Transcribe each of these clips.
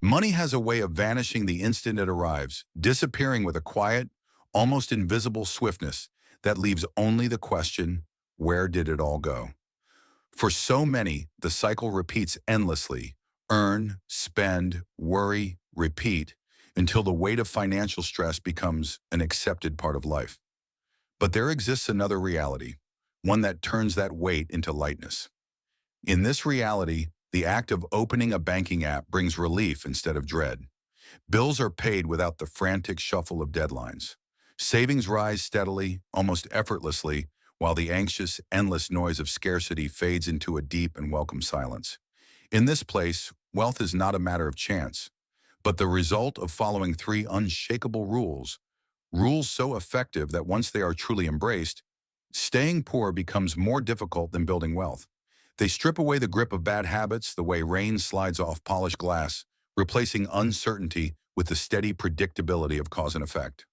Money has a way of vanishing the instant it arrives, disappearing with a quiet, almost invisible swiftness that leaves only the question, where did it all go? For so many, the cycle repeats endlessly. Earn, spend, worry, repeat, until the weight of financial stress becomes an accepted part of life. But there exists another reality, one that turns that weight into lightness. In this reality, the act of opening a banking app brings relief instead of dread. Bills are paid without the frantic shuffle of deadlines. Savings rise steadily, almost effortlessly, while the anxious, endless noise of scarcity fades into a deep and welcome silence. In this place, wealth is not a matter of chance, but the result of following three unshakable rules, rules so effective that once they are truly embraced, staying poor becomes more difficult than building wealth. They strip away the grip of bad habits the way rain slides off polished glass, replacing uncertainty with the steady predictability of cause and effect.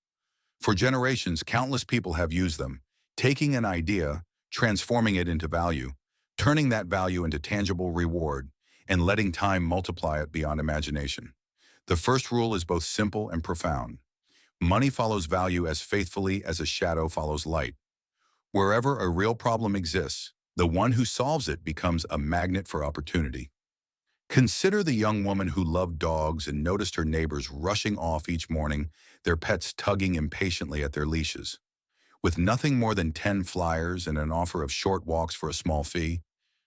For generations, countless people have used them, taking an idea, transforming it into value, turning that value into tangible reward, and letting time multiply it beyond imagination. The first rule is both simple and profound. Money follows value as faithfully as a shadow follows light. Wherever a real problem exists, the one who solves it becomes a magnet for opportunity. Consider the young woman who loved dogs and noticed her neighbors rushing off each morning, their pets tugging impatiently at their leashes. With nothing more than 10 flyers and an offer of short walks for a small fee,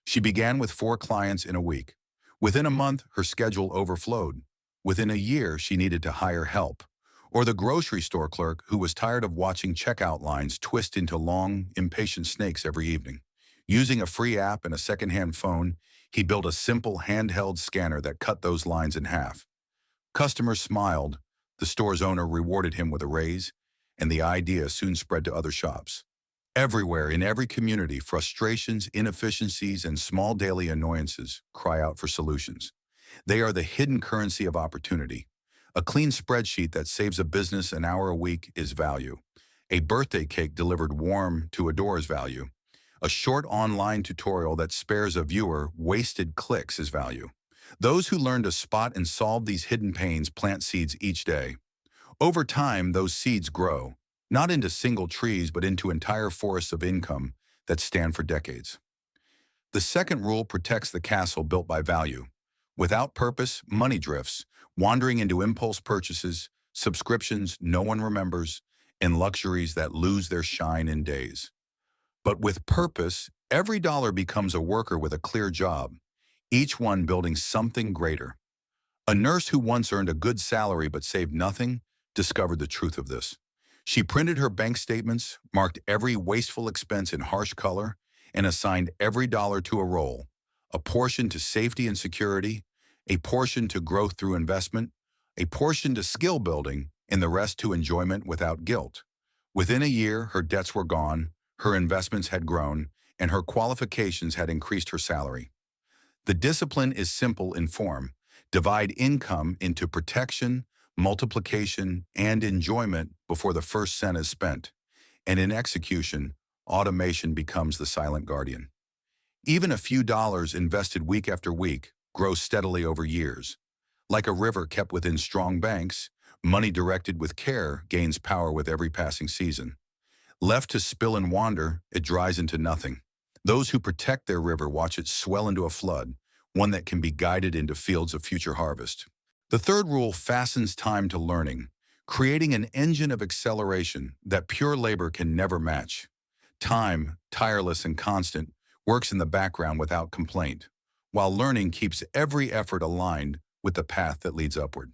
she began with 4 clients in a week. Within a month, her schedule overflowed. Within a year, she needed to hire help. Or the grocery store clerk who was tired of watching checkout lines twist into long, impatient snakes every evening. Using a free app and a second-hand phone, he built a simple handheld scanner that cut those lines in half. Customers smiled, the store's owner rewarded him with a raise, and the idea soon spread to other shops. Everywhere, in every community, frustrations, inefficiencies, and small daily annoyances cry out for solutions. They are the hidden currency of opportunity. A clean spreadsheet that saves a business an hour a week is value. A birthday cake delivered warm to a door is value. A short online tutorial that spares a viewer wasted clicks is value. Those who learn to spot and solve these hidden pains plant seeds each day. Over time, those seeds grow, not into single trees, but into entire forests of income that stand for decades. The second rule protects the castle built by value. Without purpose, money drifts, wandering into impulse purchases, subscriptions no one remembers, and luxuries that lose their shine in days. But with purpose, every dollar becomes a worker with a clear job, each one building something greater. A nurse who once earned a good salary but saved nothing discovered the truth of this. She printed her bank statements, marked every wasteful expense in harsh color, and assigned every dollar to a role, a portion to safety and security, a portion to growth through investment, a portion to skill building, and the rest to enjoyment without guilt. Within a year, her debts were gone, her investments had grown, and her qualifications had increased her salary. The discipline is simple in form. Divide income into protection, multiplication, and enjoyment before the first cent is spent. And in execution, automation becomes the silent guardian. Even a few dollars invested week after week grow steadily over years. Like a river kept within strong banks, money directed with care gains power with every passing season. Left to spill and wander, it dries into nothing. Those who protect their river watch it swell into a flood, one that can be guided into fields of future harvest. The third rule fastens time to learning, creating an engine of acceleration that pure labor can never match. Time, tireless and constant, works in the background without complaint, while learning keeps every effort aligned with the path that leads upward.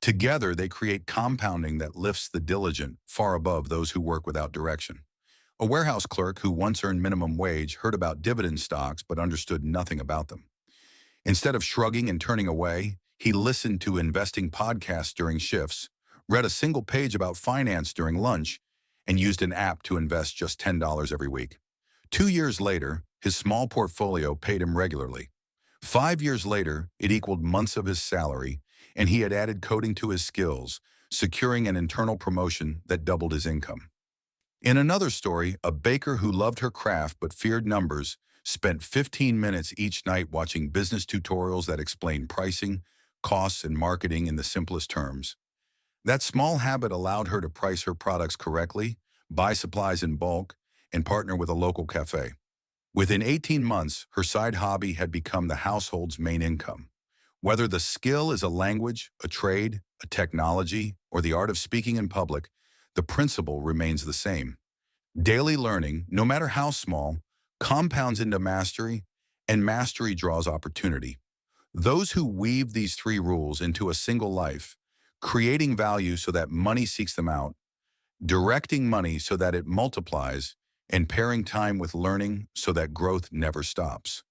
Together, they create compounding that lifts the diligent far above those who work without direction. A warehouse clerk who once earned minimum wage heard about dividend stocks but understood nothing about them. Instead of shrugging and turning away, he listened to investing podcasts during shifts, read a single page about finance during lunch, and used an app to invest just $10 every week. 2 years later, his small portfolio paid him regularly. 5 years later, it equaled months of his salary, and he had added coding to his skills, securing an internal promotion that doubled his income. In another story, a baker who loved her craft but feared numbers spent 15 minutes each night watching business tutorials that explain pricing, costs, and marketing in the simplest terms. That small habit allowed her to price her products correctly, buy supplies in bulk, and partner with a local cafe. Within 18 months, her side hobby had become the household's main income. Whether the skill is a language, a trade, a technology, or the art of speaking in public, the principle remains the same. Daily learning, no matter how small, compounds into mastery, and mastery draws opportunity. Those who weave these three rules into a single life, creating value so that money seeks them out, directing money so that it multiplies, and pairing time with learning so that growth never stops.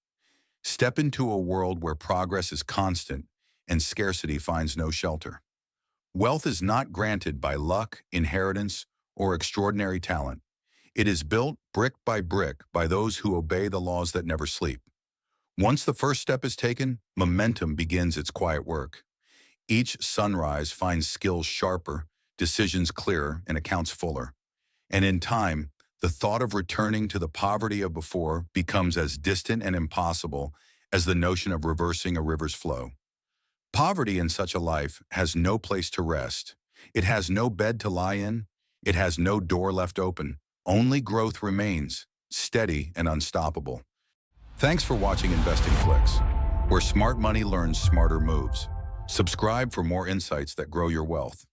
Step into a world where progress is constant and scarcity finds no shelter. Wealth is not granted by luck, inheritance, or extraordinary talent. It is built brick by brick by those who obey the laws that never sleep. Once the first step is taken, momentum begins its quiet work. Each sunrise finds skills sharper, decisions clearer, and accounts fuller. And in time, the thought of returning to the poverty of before becomes as distant and impossible as the notion of reversing a river's flow. Poverty in such a life has no place to rest. It has no bed to lie in. It has no door left open. Only growth remains, steady and unstoppable. Thanks for watching InvestingFlix, where smart money learns smarter moves. Subscribe for more insights that grow your wealth.